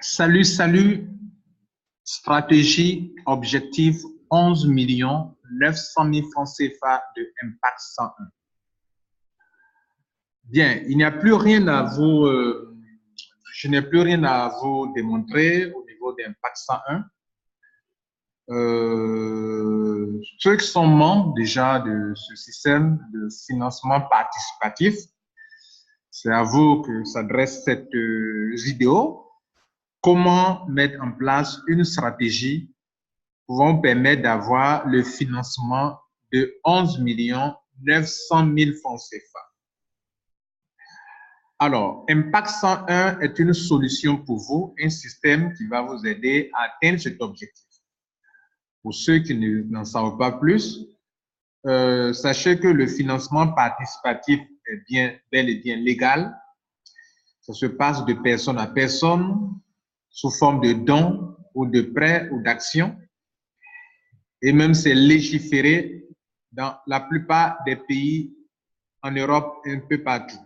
Salut, salut. Stratégie, objectif 11 900 000 francs CFA de Impact 101. Bien, il n'y a plus rien à vous, je n'ai plus rien à vous démontrer au niveau d'Impact 101. Ceux qui sont membres déjà de ce système de financement participatif, c'est à vous que s'adresse cette vidéo. Comment mettre en place une stratégie pouvant permettre d'avoir le financement de 11 900 000 francs CFA. Alors, Impact 101 est une solution pour vous, un système qui va vous aider à atteindre cet objectif. Pour ceux qui n'en savent pas plus, sachez que le financement participatif est bel et bien légal. Ça se passe de personne à personne, sous forme de dons ou de prêts ou d'actions. Et même c'est légiféré dans la plupart des pays en Europe, un peu partout.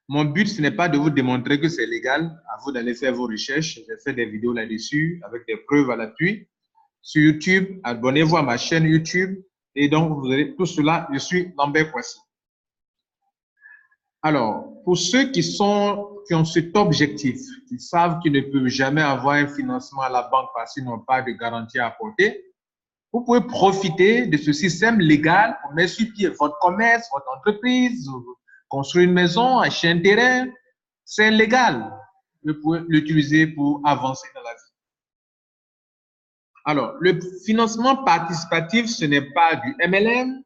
Mon but, ce n'est pas de vous démontrer que c'est légal, à vous d'aller faire vos recherches. J'ai fait des vidéos là-dessus avec des preuves à l'appui. Sur YouTube, abonnez-vous à ma chaîne YouTube. Et donc, vous avez tout cela, je suis Lambert Kwasi. Alors, pour ceux qui ont cet objectif, qui savent qu'ils ne peuvent jamais avoir un financement à la banque parce qu'ils n'ont pas de garantie à apporter, vous pouvez profiter de ce système légal pour mettre sur pied votre commerce, votre entreprise, construire une maison, acheter un terrain. C'est légal. Vous pouvez l'utiliser pour avancer dans la vie. Alors, le financement participatif, ce n'est pas du MLM,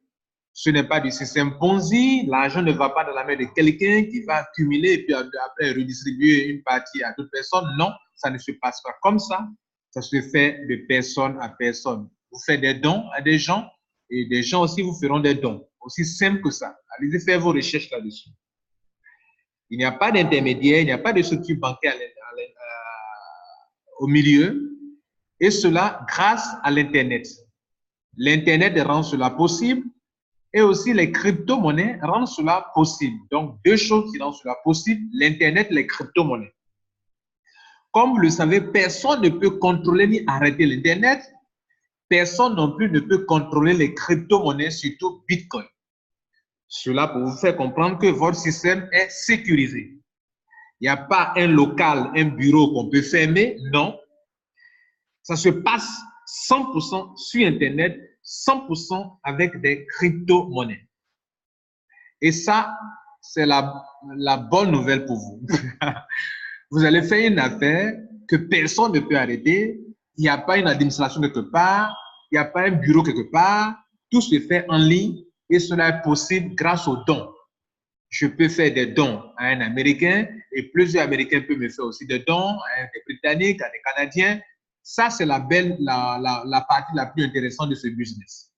ce n'est pas du système Ponzi. L'argent ne va pas dans la main de quelqu'un qui va accumuler et puis après redistribuer une partie à d'autres personnes. Non, ça ne se passe pas comme ça. Ça se fait de personne à personne. Vous faites des dons à des gens et des gens aussi vous feront des dons. Aussi simple que ça. Allez-y faire vos recherches là-dessus. Il n'y a pas d'intermédiaire, il n'y a pas de structure bancaire au milieu. Et cela grâce à l'Internet. L'Internet rend cela possible et aussi les crypto-monnaies rendent cela possible. Donc, deux choses qui rendent cela possible, l'Internet et les crypto-monnaies. Comme vous le savez, personne ne peut contrôler ni arrêter l'Internet. Personne non plus ne peut contrôler les crypto-monnaies, surtout Bitcoin. Cela pour vous faire comprendre que votre système est sécurisé. Il n'y a pas un local, un bureau qu'on peut fermer, non. Ça se passe 100% sur Internet, 100% avec des crypto-monnaies. Et ça, c'est la bonne nouvelle pour vous. Vous allez faire une affaire que personne ne peut arrêter. Il n'y a pas une administration quelque part. Il n'y a pas un bureau quelque part. Tout se fait en ligne et cela est possible grâce aux dons. Je peux faire des dons à un Américain et plusieurs Américains peuvent me faire aussi des dons à des Britanniques, à des Canadiens. Ça, c'est la partie la plus intéressante de ce business.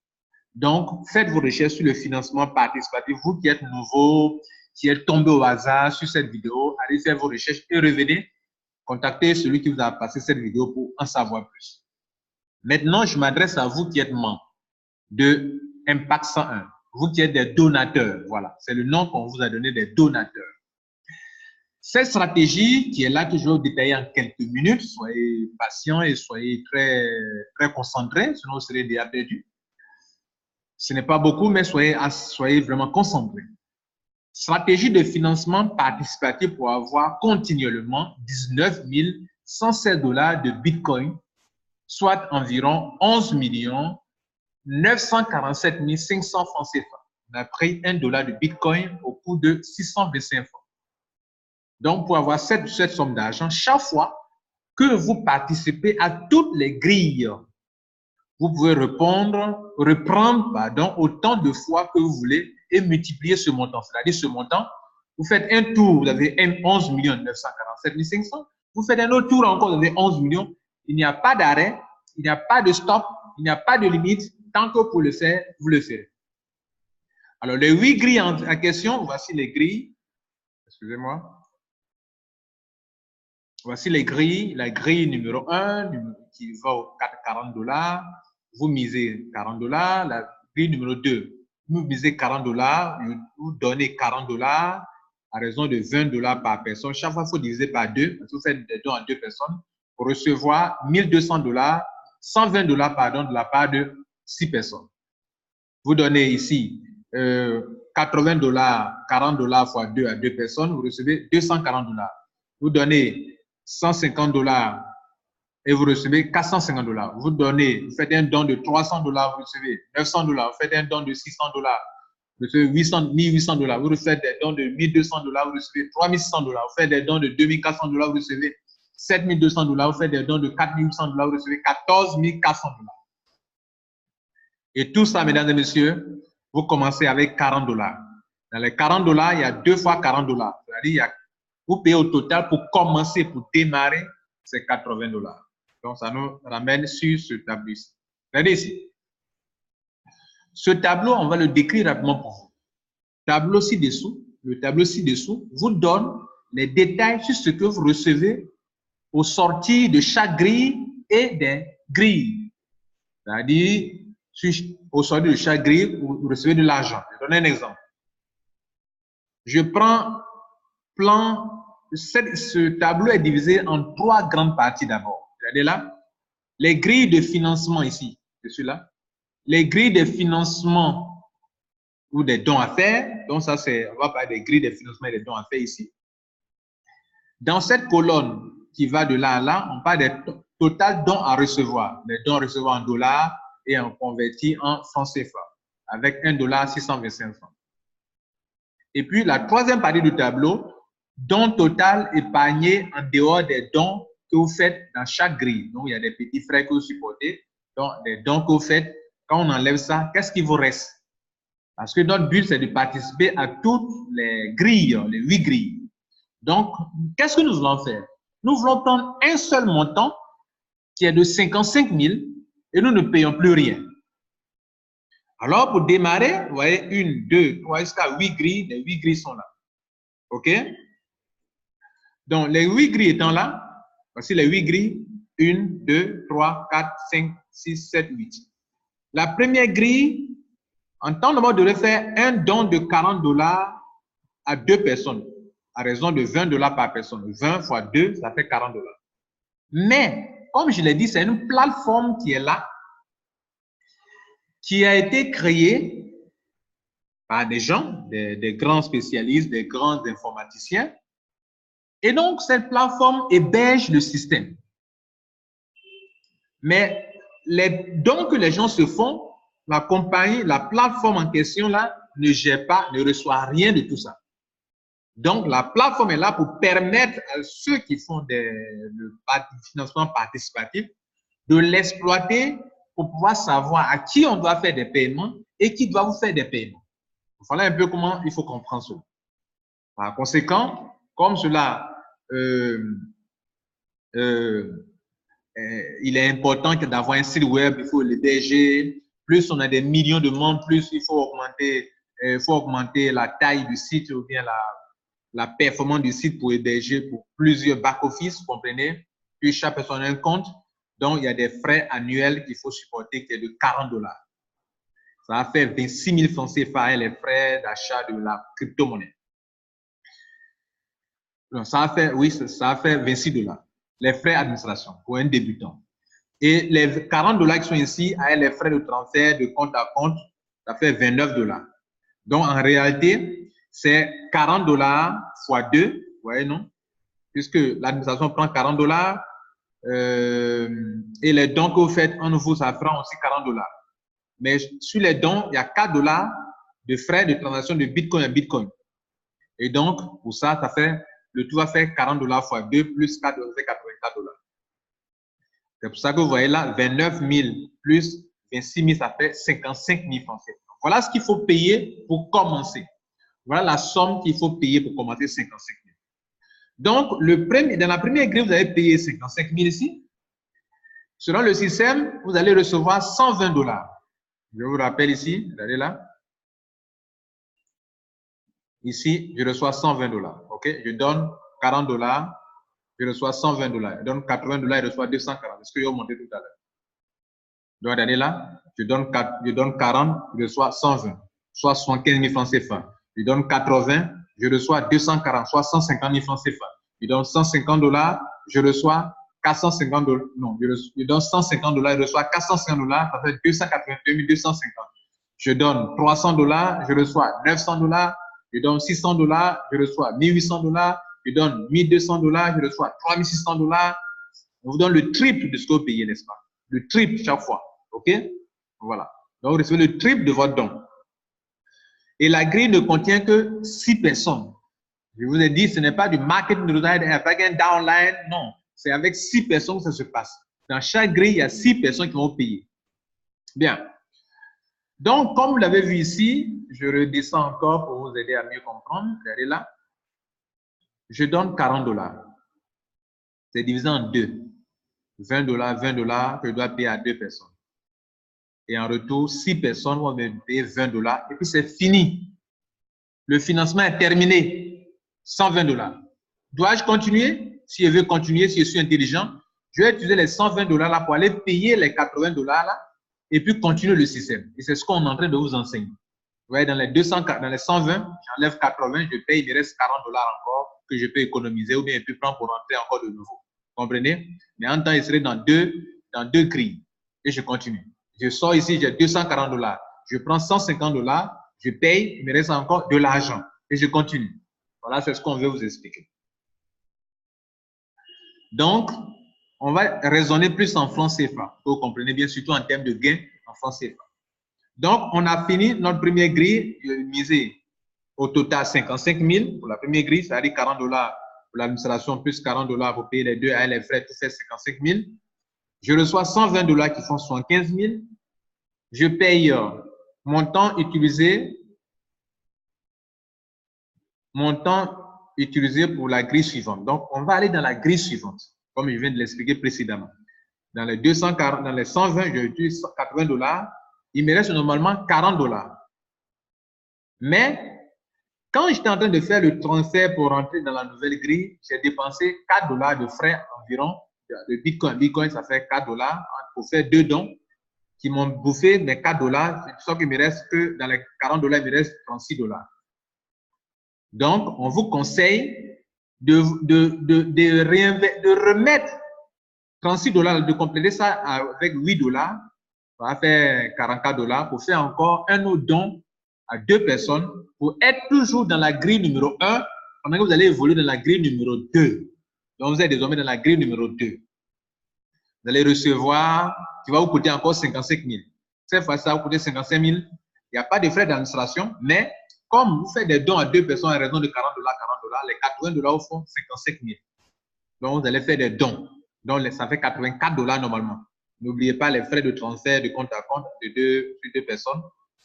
Donc, faites vos recherches sur le financement participatif. Vous qui êtes nouveau, qui êtes tombé au hasard sur cette vidéo, allez faire vos recherches et revenez. Contactez celui qui vous a passé cette vidéo pour en savoir plus. Maintenant, je m'adresse à vous qui êtes membre de Impact 101. Vous qui êtes des donateurs, voilà, c'est le nom qu'on vous a donné, des donateurs. Cette stratégie qui est là, que je vais vous détailler en quelques minutes, soyez patients et soyez très, très concentrés, sinon vous serez déjà perdus. Ce n'est pas beaucoup, mais soyez vraiment concentrés. Stratégie de financement participatif pour avoir continuellement 19 116 $ de Bitcoin, soit environ 11 947 500 francs CFA. On a pris $1 de Bitcoin au coût de 625 francs. Donc, pour avoir cette somme d'argent, chaque fois que vous participez à toutes les grilles, vous pouvez reprendre autant de fois que vous voulez et multiplier ce montant. C'est-à-dire ce montant, vous faites un tour, vous avez 11 947 500. Vous faites un autre tour encore, vous avez 11 millions. Il n'y a pas d'arrêt, il n'y a pas de stop, il n'y a pas de limite. Tant que vous le faites, vous le ferez. Alors, les 8 grilles en question, voici les grilles. Excusez-moi. Voici les grilles. La grille numéro 1 qui va aux 40 $. Vous misez 40 $. La grille numéro 2, vous misez 40 $, vous donnez 40 $. à raison de 20 $ par personne. Chaque fois, il faut diviser par 2, parce que vous faites des dons à 2 personnes, pour recevoir 1200 $, 120 $ pardon, de la part de 6 personnes. Vous donnez ici 80 $, 40 $ fois 2 à 2 personnes, vous recevez 240 $. Vous donnez 150 $ et vous recevez 450 $. Vous faites un don de 300 $, vous recevez 900 $. Vous faites un don de 600 $, vous recevez 1800 $. Vous faites des dons de 1200 $, vous recevez 3600 $. Vous faites des dons de 2400 $, vous recevez 7200 $. Vous faites des dons de 4800 $, vous recevez 14 400 $. Et tout ça, mesdames et messieurs, vous commencez avec 40 $. Dans les 40 $, il y a 2 fois 40 $. C'est-à-dire, vous payez au total pour commencer, pour démarrer, c'est 80 $. Donc, ça nous ramène sur ce tableau-ci. Regardez ici. Ce tableau, on va le décrire rapidement pour vous. Le tableau ci-dessous vous donne les détails sur ce que vous recevez au sortir de chaque grille et des grilles. C'est-à-dire, au sortir de chaque grille, vous recevez de l'argent. Je vais donner un exemple. Je prends ce tableau est divisé en 3 grandes parties d'abord. Regardez là. Les grilles de financement ici, c'est celui-là. Les grilles de financement ou des dons à faire. Donc ça, on va parler des grilles de financement et des dons à faire ici. Dans cette colonne qui va de là à là, on parle des total dons à recevoir. Les dons à recevoir en dollars et en convertis en francs CFA avec $1,625. Et puis la troisième partie du tableau, dons total épargnés en dehors des dons que vous faites dans chaque grille. Donc il y a des petits frais que vous supportez, donc des dons que vous faites. Quand on enlève ça, qu'est-ce qui vous reste? Parce que notre but, c'est de participer à toutes les grilles, les 8 grilles. Donc, qu'est-ce que nous voulons faire? Nous voulons prendre un seul montant qui est de 55 000 et nous ne payons plus rien. Alors, pour démarrer, vous voyez, 1, 2, 3, jusqu'à 8 grilles. Les 8 grilles sont là. OK? Donc, les 8 grilles étant là, voici les 8 grilles. 1, 2, 3, 4, 5, 6, 7, 8. La première grille, en temps normal, devrait faire un don de 40 $ à 2 personnes, à raison de 20 $ par personne. 20 fois 2, ça fait 40 $. Mais, comme je l'ai dit, c'est une plateforme qui est là, qui a été créée par des gens, des grands spécialistes, des grands informaticiens. Et donc, cette plateforme héberge le système. Mais les dons que les gens se font, la compagnie, la plateforme en question là, ne gère pas, ne reçoit rien de tout ça. Donc, la plateforme est là pour permettre à ceux qui font le financement participatif de l'exploiter pour pouvoir savoir à qui on doit faire des paiements et qui doit vous faire des paiements. Voilà un peu comment il faut comprendre ça. Par conséquent, comme cela, il est important d'avoir un site web, il faut l'héberger. Plus on a des millions de membres, plus il faut augmenter la taille du site ou bien la performance du site pour héberger pour plusieurs back-office, vous comprenez? Puis chaque personne a un compte. Donc, il y a des frais annuels qu'il faut supporter qui est de 40 $. Ça va faire 26 000 francs CFA, les frais d'achat de la crypto-monnaie. Donc, ça va faire 26 $. Les frais d'administration pour un débutant. Et les 40 $ qui sont ici, avec les frais de transfert de compte à compte, ça fait 29 $. Donc, en réalité, c'est 40 $ fois 2, vous voyez, non? Puisque l'administration prend 40 $, et les dons que vous faites en vous, ça prend aussi 40 $. Mais sur les dons, il y a 4 $ de frais de transaction de Bitcoin à Bitcoin. Et donc, pour ça, le tout va faire 40 $ fois 2 plus 4, ça fait 84 $. C'est pour ça que vous voyez là, 29 000 plus 26 000, ça fait 55 000 francs. Voilà ce qu'il faut payer pour commencer. Voilà la somme qu'il faut payer pour commencer 55 000. Donc, dans la première grille, vous allez payer 55 000 ici. Selon le système, vous allez recevoir 120 $. Je vous rappelle ici, regardez là. Ici, je reçois 120 $. OK? Je donne 40 $, je reçois 120 $. Je donne 80 $, je reçois 240. Est-ce que j'ai monté tout à l'heure? Donc, regardez là, je donne 40, je reçois 120, soit 75 000 francs CFA. Je donne 80, je reçois 240, soit 150 000 francs CFA. Je donne 150 $, je reçois 450 $. Non, je donne 150 $, je reçois 450 $, ça fait 282 250. Je donne 300 $, je reçois 900 $. Je donne 600 $, je reçois 1800 $. Je donne 1200 $, je reçois 3600 $. On vous donne le triple de ce que vous payez, n'est-ce pas? Le triple chaque fois. OK? Voilà. Donc, vous recevez le triple de votre don. Et la grille ne contient que 6 personnes. Je vous ai dit, ce n'est pas du marketing avec un downline. Non. C'est avec 6 personnes que ça se passe. Dans chaque grille, il y a 6 personnes qui vont payer. Bien. Donc, comme vous l'avez vu ici, je redescends encore pour vous aider à mieux comprendre. Regardez là. Je donne 40 $. C'est divisé en deux. 20 $, 20 $ que je dois payer à 2 personnes. Et en retour, 6 personnes vont me payer 20 $. Et puis, c'est fini. Le financement est terminé. 120 $. Dois-je continuer? Si je veux continuer, si je suis intelligent, je vais utiliser les 120 $ là pour aller payer les 80 $ là et puis continuer le système. Et c'est ce qu'on est en train de vous enseigner. Vous voyez, dans les 120, j'enlève 80, je paye, il me reste 40 $ encore que je peux économiser ou bien je peux prendre pour rentrer encore de nouveau. Vous comprenez? Mais en temps, il serait dans deux grilles. Et je continue. Je sors ici, j'ai 240 $. Je prends 150 $, je paye, il me reste encore de l'argent. Et je continue. Voilà, c'est ce qu'on veut vous expliquer. Donc, on va raisonner plus en francs CFA. Vous comprenez bien, surtout en termes de gains en francs CFA. Donc, on a fini notre première grille, misé au total 55 000 pour la première grille, c'est-à-dire 40 $ pour l'administration, plus 40 $ pour payer les deux et les frais, tout fait 55 000. Je reçois 120 $ qui font 75 000. Je paye montant utilisé pour la grille suivante. Donc, on va aller dans la grille suivante, comme je viens de l'expliquer précédemment. Dans les 240, dans les 120, j'utilise 80 $. Il me reste normalement 40 $. Mais, quand j'étais en train de faire le transfert pour rentrer dans la nouvelle grille, j'ai dépensé 4 $ de frais environ de Bitcoin. Bitcoin, ça fait 4 $ pour faire 2 dons qui m'ont bouffé mes 4 $. Sauf qu'il me reste que dans les 40 $, il me reste 36 $. Donc, on vous conseille de remettre 36 $, de compléter ça avec 8 $. Ça va faire 44 $ pour faire encore un autre don à 2 personnes pour être toujours dans la grille numéro 1 pendant que vous allez évoluer dans la grille numéro 2. Donc, vous êtes désormais dans la grille numéro 2. Vous allez recevoir, qui va vous coûter encore 55 000. Cette fois-ci, ça va vous coûter 55 000. Il n'y a pas de frais d'administration, mais comme vous faites des dons à 2 personnes à raison de 40 $, 40 $, les 80 $ au fond, 55 000. Donc, vous allez faire des dons. Donc, ça fait 84 $ normalement. N'oubliez pas les frais de transfert de compte à compte de deux personnes.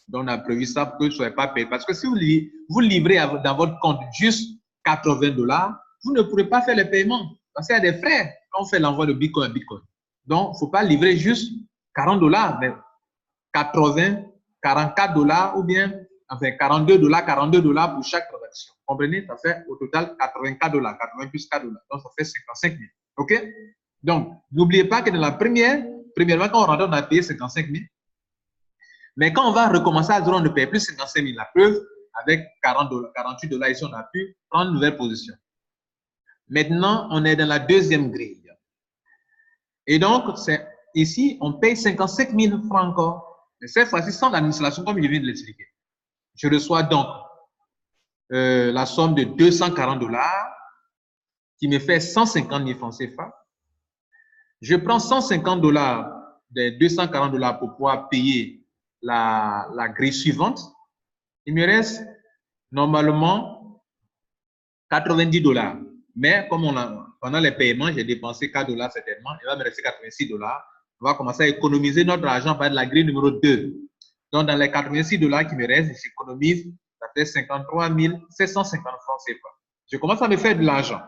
Donc, on a prévu ça pour que vous ne soyez pas payé. Parce que si vous livrez dans votre compte juste 80 $, vous ne pourrez pas faire les paiements. Parce qu'il y a des frais quand on fait l'envoi de Bitcoin à Bitcoin. Donc, il ne faut pas livrer juste 40 $, mais 80, 44 $ ou bien enfin 42 $ pour chaque transaction. Vous comprenez? Ça fait au total 84 $, 80 plus 4 $. Donc, ça fait 55 000. OK? Donc, n'oubliez pas que dans la premièrement, quand on rentre, on a payé 55 000. Mais quand on va recommencer à zéro, on ne paye plus 55 000. La preuve, avec 40 $, 48 $ ici, on a pu prendre une nouvelle position. Maintenant, on est dans la deuxième grille. Et donc, ici, on paye 55 000 francs encore. Mais cette fois-ci, sans l'administration, comme je viens de l'expliquer. Je reçois donc la somme de 240 $ qui me fait 150 000 francs CFA. Je prends 150 $ des 240 $ pour pouvoir payer la grille suivante. Il me reste normalement 90 $. Mais comme pendant les paiements, j'ai dépensé 4 $ certainement, il va me rester 86 $. On va commencer à économiser notre argent par la grille numéro 2. Donc, dans les 86 $ qui me restent, j'économise, ça fait 53 750 francs CFA. Je commence à me faire de l'argent.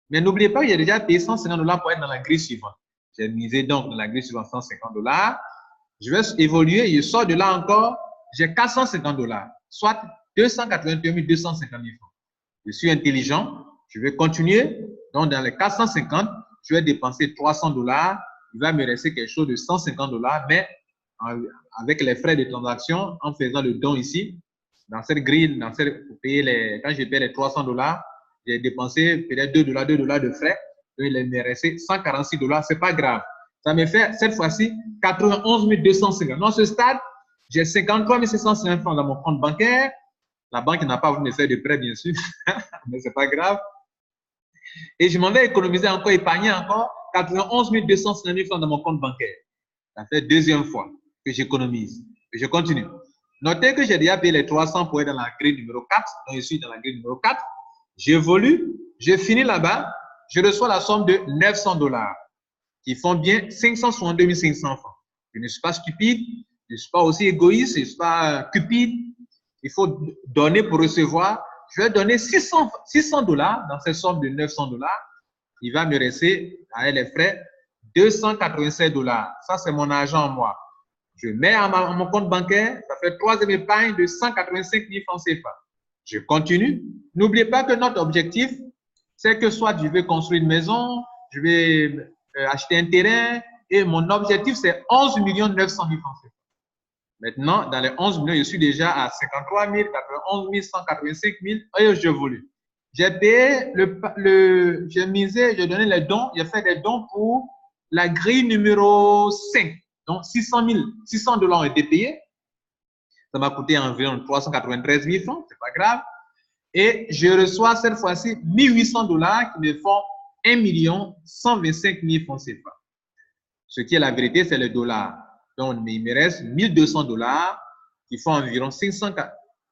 Mais n'oubliez pas que j'ai déjà payé 150 $ pour être dans la grille suivante. J'ai misé donc dans la grille suivante 150 $. Je vais évoluer, je sors de là encore, j'ai 450 $, soit 281 250 000 francs. Je suis intelligent, je vais continuer. Donc, dans les 450, je vais dépenser 300 $. Il va me rester quelque chose de 150 $, mais avec les frais de transaction, en faisant le don ici, Dans cette grille, pour payer quand j'ai payé les $300, j'ai dépensé peut-être $2 de frais. Donc, il me restait $146. Ce n'est pas grave. Ça me fait cette fois-ci 91 250. Dans ce stade, j'ai 53 750 francs dans mon compte bancaire. La banque n'a pas voulu me faire de prêt, bien sûr, mais ce n'est pas grave. Et je m'en vais économiser encore, épargner encore 91 250 francs dans mon compte bancaire. Ça fait deuxième fois que j'économise. Je continue. Notez que j'ai déjà payé les 300 pour être dans la grille numéro 4. Donc, je suis dans la grille numéro 4. J'évolue, je finis là-bas, je reçois la somme de $900 qui font bien 562 500 francs. Je ne suis pas stupide, je ne suis pas aussi égoïste, je ne suis pas cupide. Il faut donner pour recevoir. Je vais donner $600 dans cette somme de $900. Il va me rester, avec les frais, $287. Ça, c'est mon argent en moi. Je mets à mon compte bancaire, ça fait troisième épargne de 185 000 francs CFA. Je continue. N'oubliez pas que notre objectif, c'est que soit je vais construire une maison, je vais acheter un terrain, et mon objectif, c'est 11 900 000 francs CFA. Maintenant, dans les 11 millions, je suis déjà à 53 000, 91 185 000, et j'évolue. J'ai payé, j'ai misé, j'ai donné les dons, j'ai fait des dons pour la grille numéro 5. Donc, $600 ont été payés. Ça m'a coûté environ 393 000 francs, c'est pas grave. Et je reçois cette fois-ci $1 800 qui me font 1 125 000 francs CFA. Ce qui est la vérité, c'est le dollar. Donc, il me reste $1 200 qui font environ 500.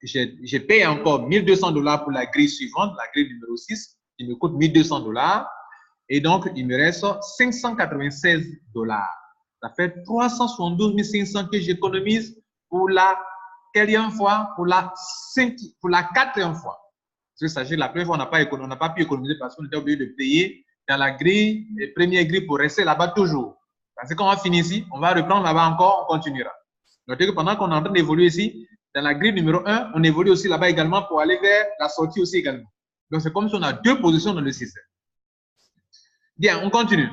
Je paye encore $1 200 pour la grille suivante, la grille numéro 6, qui me coûte $1 200. Et donc, il me reste $596. Ça fait 372 500 que j'économise pour la quatrième fois, pour la quatrième fois. Parce que sachez, la première fois, on n'a pas pu économiser parce qu'on était obligé de payer dans la grille, les premières grilles pour rester là-bas toujours. Parce que quand on finit ici, on va reprendre là-bas encore, on continuera. Notez que pendant qu'on est en train d'évoluer ici, dans la grille numéro 1, on évolue aussi là-bas également pour aller vers la sortie aussi également. Donc, c'est comme si on a deux positions dans le système. Bien, on continue.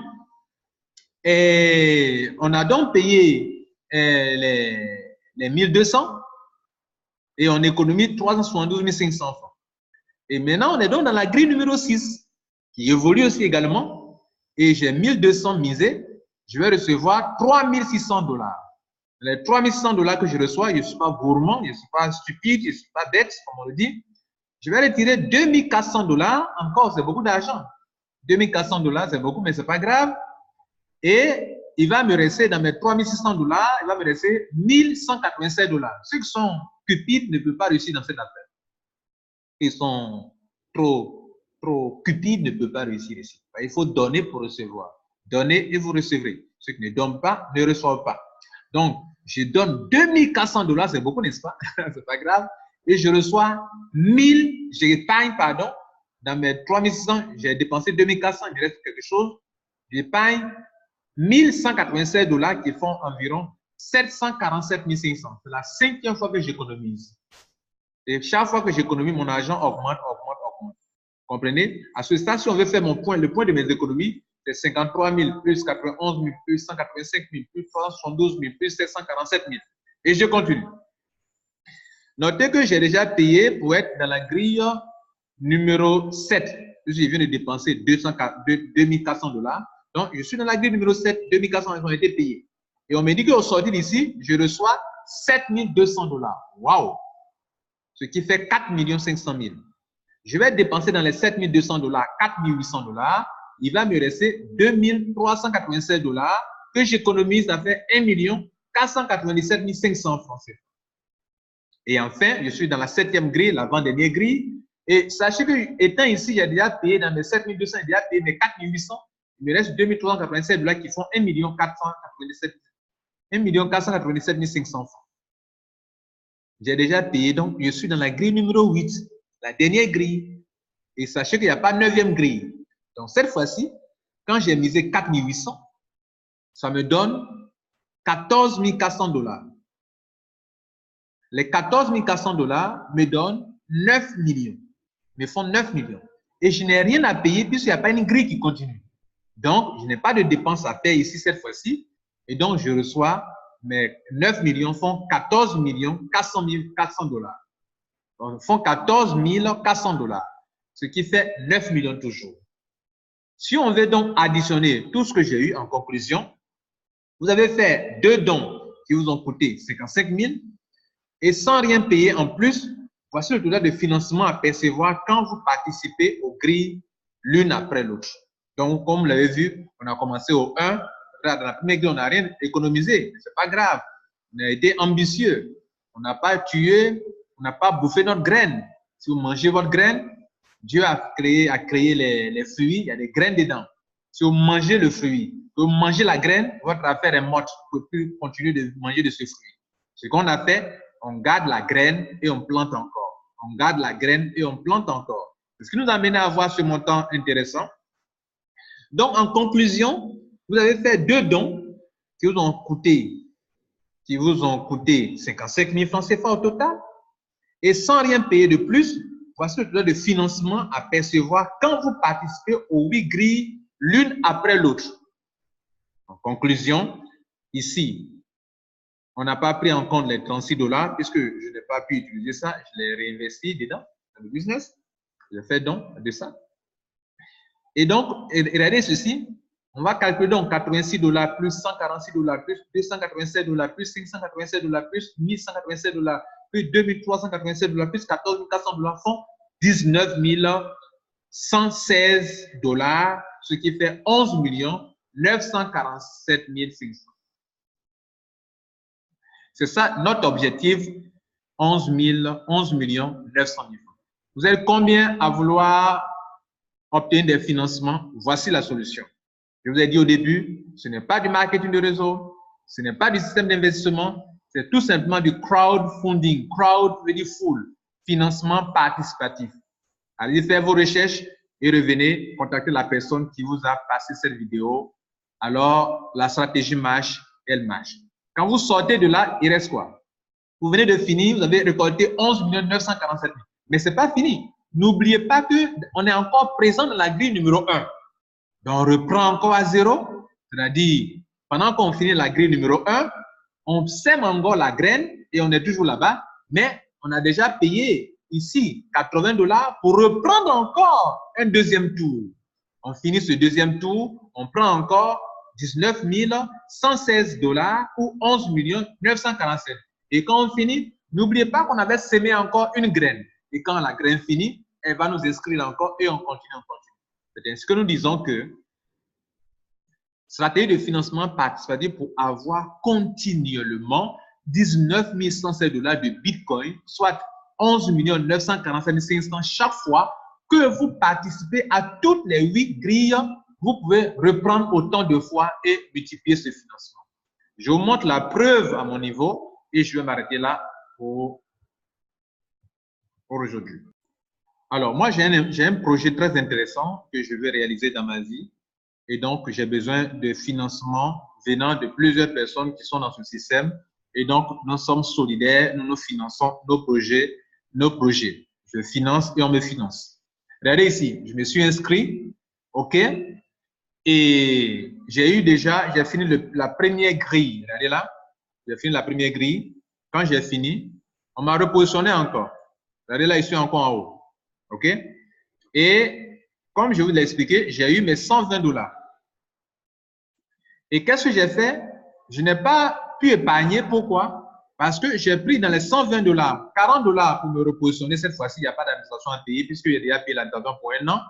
Et on a donc payé les 1200 et on économise 372 500 francs. Et maintenant, on est donc dans la grille numéro 6 qui évolue aussi également. Et j'ai 1200 misés. Je vais recevoir $3 600. Les $3 600 que je reçois, je ne suis pas gourmand, je ne suis pas stupide, je ne suis pas bête, comme on le dit. Je vais retirer $2 400. Encore, c'est beaucoup d'argent. $2 400, c'est beaucoup, mais ce n'est pas grave. Et il va me rester dans mes $3 600, il va me rester $1 187. Ceux qui sont cupides ne peuvent pas réussir dans cette affaire. Ils sont trop cupides ne peuvent pas réussir ici. Il faut donner pour recevoir. Donnez et vous recevrez. Ceux qui ne donnent pas ne reçoivent pas. Donc, je donne $2 400, c'est beaucoup, n'est-ce pas? C'est pas grave. Et je reçois j'épargne, pardon, dans mes 3 600, j'ai dépensé 2 400, il me reste quelque chose. J'épargne $1 187 qui font environ 747 500. C'est la 5e fois que j'économise. Et chaque fois que j'économise, mon argent augmente. Comprenez? À ce stade, si on veut faire le point de mes économies, c'est 53 000 plus 91 000 plus 185 000 plus 372 000 plus 747 000. Et je continue. Notez que j'ai déjà payé pour être dans la grille numéro 7. Je viens de dépenser $2 400. Donc, je suis dans la grille numéro 7, $2 400 ont été payés. Et on me dit qu'au sortir d'ici, je reçois $7 200. Waouh! Ce qui fait $4 500 000. Je vais dépenser dans les $7 200, $4 800. Il va me rester $2 396 que j'économise, ça fait 1 497 500 francs. Et enfin, je suis dans la 7e grille, l'avant-dernière grille. Et sachez que, étant ici, j'ai déjà payé dans mes 7 200, j'ai déjà payé mes 4 800. Il me reste $2 397 qui font 1 497 500 francs. J'ai déjà payé, donc je suis dans la grille numéro 8, la dernière grille. Et sachez qu'il n'y a pas 9e grille. Donc cette fois-ci, quand j'ai misé 4 800, ça me donne $14 400. Les $14 400 me donnent 9 millions, me font 9 millions. Et je n'ai rien à payer puisqu'il n'y a pas une grille qui continue. Donc, je n'ai pas de dépenses à faire ici cette fois-ci. Et donc, je reçois mes 9 millions font $14 400 $. Donc, ils font 14 400 $, ce qui fait 9 millions toujours. Si on veut donc additionner tout ce que j'ai eu en conclusion, vous avez fait 2 dons qui vous ont coûté 55 000 et sans rien payer en plus, voici le total de financement à percevoir quand vous participez aux grilles l'une après l'autre. Donc, comme vous l'avez vu, on a commencé au 1. Dans la première grille, on n'a rien économisé. Ce n'est pas grave. On a été ambitieux. On n'a pas tué, on n'a pas bouffé notre graine. Si vous mangez votre graine, Dieu a créé les fruits, il y a des graines dedans. Si vous mangez le fruit, si vous mangez la graine, votre affaire est morte. Vous ne pouvez plus continuer de manger de ce fruit. Ce qu'on a fait, on garde la graine et on plante encore. On garde la graine et on plante encore. Ce qui nous a amené à avoir ce montant intéressant. Donc, en conclusion, vous avez fait 2 dons qui vous ont coûté 55 000 francs CFA au total. Et sans rien payer de plus, voici le total de financement à percevoir quand vous participez aux 8 grilles l'une après l'autre. En conclusion, ici, on n'a pas pris en compte les 36 $ puisque je n'ai pas pu utiliser ça. Je l'ai réinvesti dedans, dans le business. J'ai fait don de ça. Et donc, regardez ceci. On va calculer donc 86 $ plus 146 $ plus 287 $ plus 587 $ plus 1187 $ plus 2387 $ plus 14 400 $ font 19 116 $, ce qui fait 11 947 500. C'est ça notre objectif, 11 900 000 francs. Vous avez combien à vouloir obtenir des financements? Voici la solution. Je vous ai dit au début, ce n'est pas du marketing de réseau, ce n'est pas du système d'investissement, c'est tout simplement du crowdfunding. Crowd veut dire full, financement participatif. Allez faire vos recherches et revenez contacter la personne qui vous a passé cette vidéo. Alors, la stratégie marche, elle marche. Quand vous sortez de là, il reste quoi? Vous venez de finir, vous avez récolté 11 947 000. Mais ce n'est pas fini. N'oubliez pas qu'on est encore présent dans la grille numéro 1. Donc, on reprend encore à 0. C'est-à-dire, pendant qu'on finit la grille numéro 1, on sème encore la graine et on est toujours là-bas. Mais on a déjà payé ici 80 $ pour reprendre encore un deuxième tour. On finit ce deuxième tour, on prend encore 19 116 $ ou 11 947. Et quand on finit, n'oubliez pas qu'on avait semé encore une graine. Et quand la graine finit, elle va nous inscrire encore et on continue, on continue. C'est ainsi que nous disons que stratégie de financement participatif pour avoir continuellement 19 116 $ de Bitcoin, soit 11 947 500 chaque fois que vous participez à toutes les 8 grilles, vous pouvez reprendre autant de fois et multiplier ce financement. Je vous montre la preuve à mon niveau et je vais m'arrêter là pour aujourd'hui. Alors, moi, j'ai un projet très intéressant que je veux réaliser dans ma vie et donc j'ai besoin de financement venant de plusieurs personnes qui sont dans ce système et donc nous sommes solidaires, nous nous finançons nos projets. Je finance et on me finance. Regardez ici, je me suis inscrit, ok, et j'ai fini la première grille. Regardez là, j'ai fini la première grille. Quand j'ai fini, on m'a repositionné encore. Regardez là, je suis encore en haut. OK? Et comme je vous l'ai expliqué, j'ai eu mes 120 $. Et qu'est-ce que j'ai fait? Je n'ai pas pu épargner. Pourquoi? Parce que j'ai pris dans les 120 $, 40 $ pour me repositionner. Cette fois-ci, il n'y a pas d'administration à payer puisque j'ai déjà payé l'administration pour un an.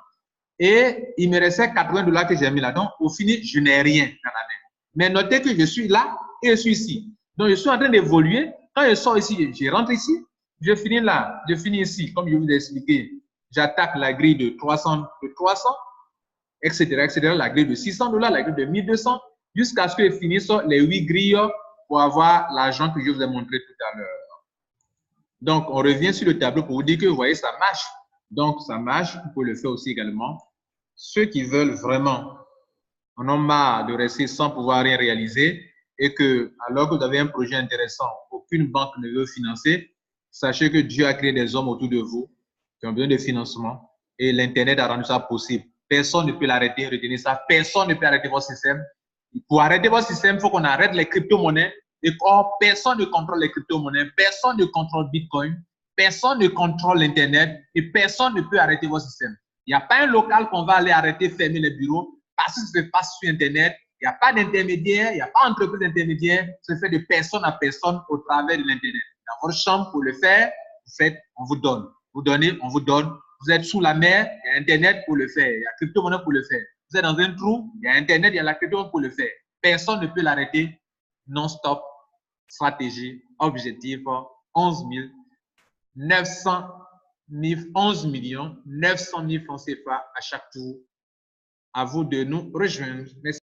Et il me restait 80 $ que j'ai mis là-dedans. Au final, je n'ai rien dans la main. Mais notez que je suis là et je suis ici. Donc, je suis en train d'évoluer. Quand je sors ici, je rentre ici. Je finis là, je finis ici. Comme je vous ai expliqué, j'attaque la grille de 300, etc., etc., la grille de 600 $, la grille de 1200, jusqu'à ce que je finisse les 8 grilles pour avoir l'argent que je vous ai montré tout à l'heure. Donc, on revient sur le tableau pour vous dire que, vous voyez, ça marche. Donc, ça marche. Vous pouvez le faire aussi également. Ceux qui veulent vraiment, en ont marre de rester sans pouvoir rien réaliser et que, alors que vous avez un projet intéressant, aucune banque ne veut financer, sachez que Dieu a créé des hommes autour de vous qui ont besoin de financement et l'Internet a rendu ça possible. Personne ne peut l'arrêter, retenir ça. Personne ne peut arrêter votre système. Pour arrêter votre système, il faut qu'on arrête les crypto-monnaies. Et personne ne contrôle les crypto-monnaies. Personne ne contrôle Bitcoin. Personne ne contrôle l'Internet et personne ne peut arrêter votre système. Il n'y a pas un local qu'on va aller arrêter, fermer les bureaux parce que ça se passe sur Internet. Il n'y a pas d'intermédiaire, il n'y a pas d'entreprise intermédiaire. Ça se fait de personne à personne au travers de l'Internet. Dans votre chambre, pour le faire, vous faites, on vous donne. Vous donnez, on vous donne. Vous êtes sous la mer, il y a Internet pour le faire. Il y a crypto-monnaie pour le faire. Vous êtes dans un trou, il y a Internet, il y a la crypto-monnaie pour le faire. Personne ne peut l'arrêter. Non-stop. Stratégie, objectif, 11 900 11 millions 900 000 francs CFA à chaque tour. À vous de nous rejoindre. Merci.